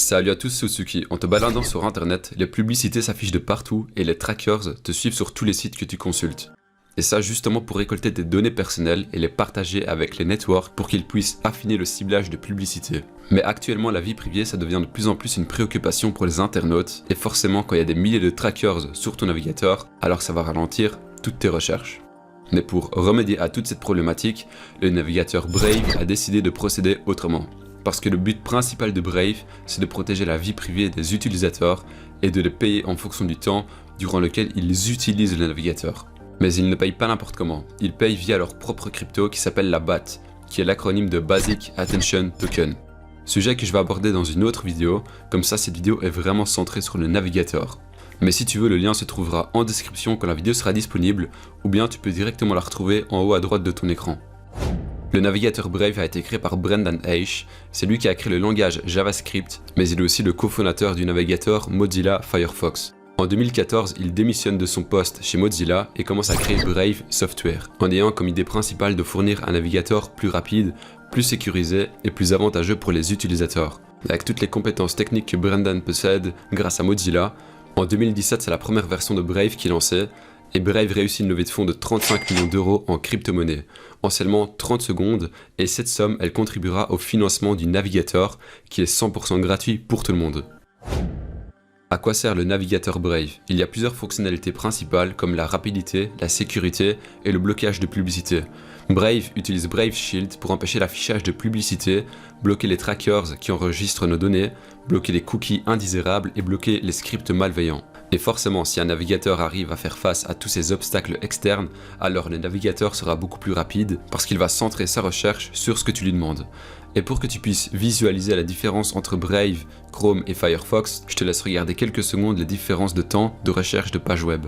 Salut à tous, c'est Suzuki. En te baladant sur internet, les publicités s'affichent de partout et les trackers te suivent sur tous les sites que tu consultes. Et ça justement pour récolter tes données personnelles et les partager avec les networks pour qu'ils puissent affiner le ciblage de publicité. Mais actuellement la vie privée ça devient de plus en plus une préoccupation pour les internautes et forcément quand il y a des milliers de trackers sur ton navigateur, alors ça va ralentir toutes tes recherches. Mais pour remédier à toute cette problématique, le navigateur Brave a décidé de procéder autrement. Parce que le but principal de Brave, c'est de protéger la vie privée des utilisateurs et de les payer en fonction du temps durant lequel ils utilisent le navigateur. Mais ils ne payent pas n'importe comment, ils payent via leur propre crypto qui s'appelle la BAT, qui est l'acronyme de Basic Attention Token. Sujet que je vais aborder dans une autre vidéo, comme ça cette vidéo est vraiment centrée sur le navigateur. Mais si tu veux, le lien se trouvera en description quand la vidéo sera disponible, ou bien tu peux directement la retrouver en haut à droite de ton écran. Le navigateur Brave a été créé par Brendan Eich, c'est lui qui a créé le langage JavaScript, mais il est aussi le cofondateur du navigateur Mozilla Firefox. En 2014, il démissionne de son poste chez Mozilla et commence à créer Brave Software, en ayant comme idée principale de fournir un navigateur plus rapide, plus sécurisé et plus avantageux pour les utilisateurs. Avec toutes les compétences techniques que Brendan possède grâce à Mozilla, en 2017 c'est la première version de Brave qui est lancée, et Brave réussit une levée de fonds de 35 millions d'euros en crypto-monnaie, en seulement 30 secondes, et cette somme, elle contribuera au financement du navigateur, qui est 100% gratuit pour tout le monde. À quoi sert le navigateur Brave? Il y a plusieurs fonctionnalités principales comme la rapidité, la sécurité et le blocage de publicité. Brave utilise Brave Shield pour empêcher l'affichage de publicité, bloquer les trackers qui enregistrent nos données, bloquer les cookies indésirables et bloquer les scripts malveillants. Et forcément, si un navigateur arrive à faire face à tous ces obstacles externes, alors le navigateur sera beaucoup plus rapide parce qu'il va centrer sa recherche sur ce que tu lui demandes. Et pour que tu puisses visualiser la différence entre Brave, Chrome et Firefox, je te laisse regarder quelques secondes les différences de temps de recherche de pages web.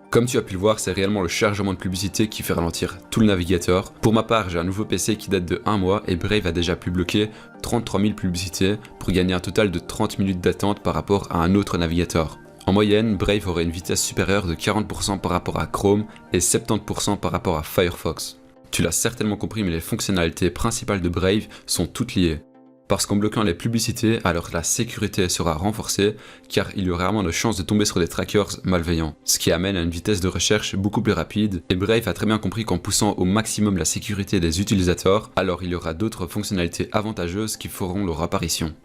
Comme tu as pu le voir, c'est réellement le chargement de publicité qui fait ralentir tout le navigateur. Pour ma part, j'ai un nouveau PC qui date de 1 mois et Brave a déjà pu bloquer 33 000 publicités pour gagner un total de 30 minutes d'attente par rapport à un autre navigateur. En moyenne, Brave aurait une vitesse supérieure de 40% par rapport à Chrome et 70% par rapport à Firefox. Tu l'as certainement compris, mais les fonctionnalités principales de Brave sont toutes liées. Parce qu'en bloquant les publicités, alors la sécurité sera renforcée car il y aura vraiment de chances de tomber sur des trackers malveillants, ce qui amène à une vitesse de recherche beaucoup plus rapide et Brave a très bien compris qu'en poussant au maximum la sécurité des utilisateurs, alors il y aura d'autres fonctionnalités avantageuses qui feront leur apparition.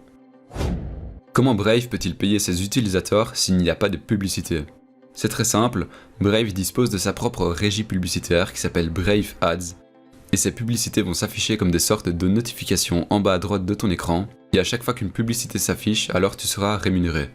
Comment Brave peut-il payer ses utilisateurs s'il n'y a pas de publicité? C'est très simple, Brave dispose de sa propre régie publicitaire qui s'appelle Brave Ads. Et ces publicités vont s'afficher comme des sortes de notifications en bas à droite de ton écran, et à chaque fois qu'une publicité s'affiche, alors tu seras rémunéré.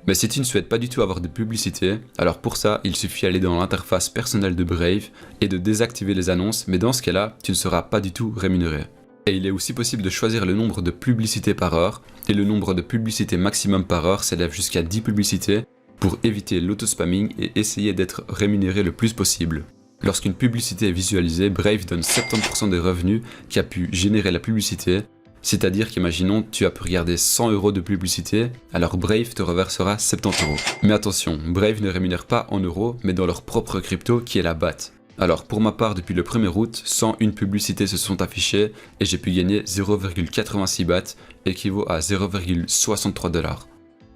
Mais si tu ne souhaites pas du tout avoir de publicité, alors pour ça, il suffit d'aller dans l'interface personnelle de Brave et de désactiver les annonces, mais dans ce cas-là, tu ne seras pas du tout rémunéré. Et il est aussi possible de choisir le nombre de publicités par heure, et le nombre de publicités maximum par heure s'élève jusqu'à 10 publicités pour éviter l'auto-spamming et essayer d'être rémunéré le plus possible. Lorsqu'une publicité est visualisée, Brave donne 70% des revenus qui a pu générer la publicité, c'est-à-dire qu'imaginons tu as pu regarder 100 € de publicité, alors Brave te reversera 70 €. Mais attention, Brave ne rémunère pas en euros, mais dans leur propre crypto qui est la BAT. Alors pour ma part, depuis le 1er août, 101 publicités se sont affichées et j'ai pu gagner 0,86 BAT, équivaut à 0,63 $.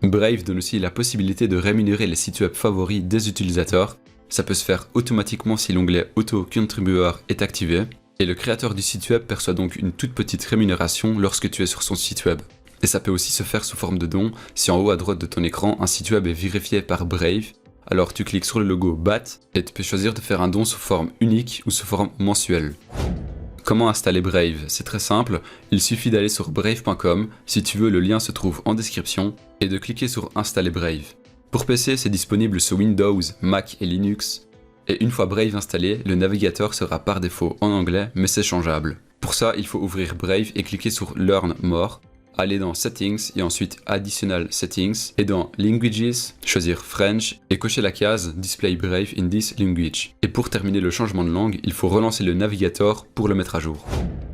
Brave donne aussi la possibilité de rémunérer les sites web favoris des utilisateurs. Ça peut se faire automatiquement si l'onglet Auto-contribueur est activé, et le créateur du site web perçoit donc une toute petite rémunération lorsque tu es sur son site web. Et ça peut aussi se faire sous forme de don si en haut à droite de ton écran un site web est vérifié par Brave, alors tu cliques sur le logo BAT et tu peux choisir de faire un don sous forme unique ou sous forme mensuelle. Comment installer Brave? C'est très simple, il suffit d'aller sur brave.com, si tu veux le lien se trouve en description, et de cliquer sur Installer Brave. Pour PC, c'est disponible sur Windows, Mac et Linux, et une fois Brave installé, le navigateur sera par défaut en anglais, mais c'est changeable. Pour ça, il faut ouvrir Brave et cliquer sur Learn More. aller dans Settings et ensuite Additional Settings et dans Languages, choisir French et cocher la case Display Brave in this language. Et pour terminer le changement de langue, il faut relancer le navigateur pour le mettre à jour.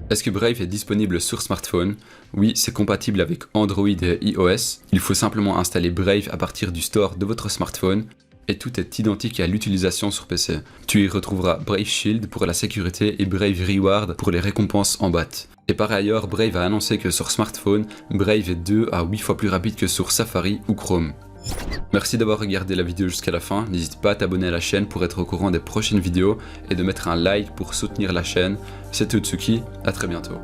Est-ce que Brave est disponible sur smartphone? Oui, c'est compatible avec Android et iOS. Il faut simplement installer Brave à partir du store de votre smartphone et tout est identique à l'utilisation sur PC. Tu y retrouveras Brave Shield pour la sécurité et Brave Reward pour les récompenses en BAT. Et par ailleurs, Brave a annoncé que sur smartphone, Brave est 2 à 8 fois plus rapide que sur Safari ou Chrome. Merci d'avoir regardé la vidéo jusqu'à la fin, n'hésite pas à t'abonner à la chaîne pour être au courant des prochaines vidéos et de mettre un like pour soutenir la chaîne. C'était Utsuki, à très bientôt.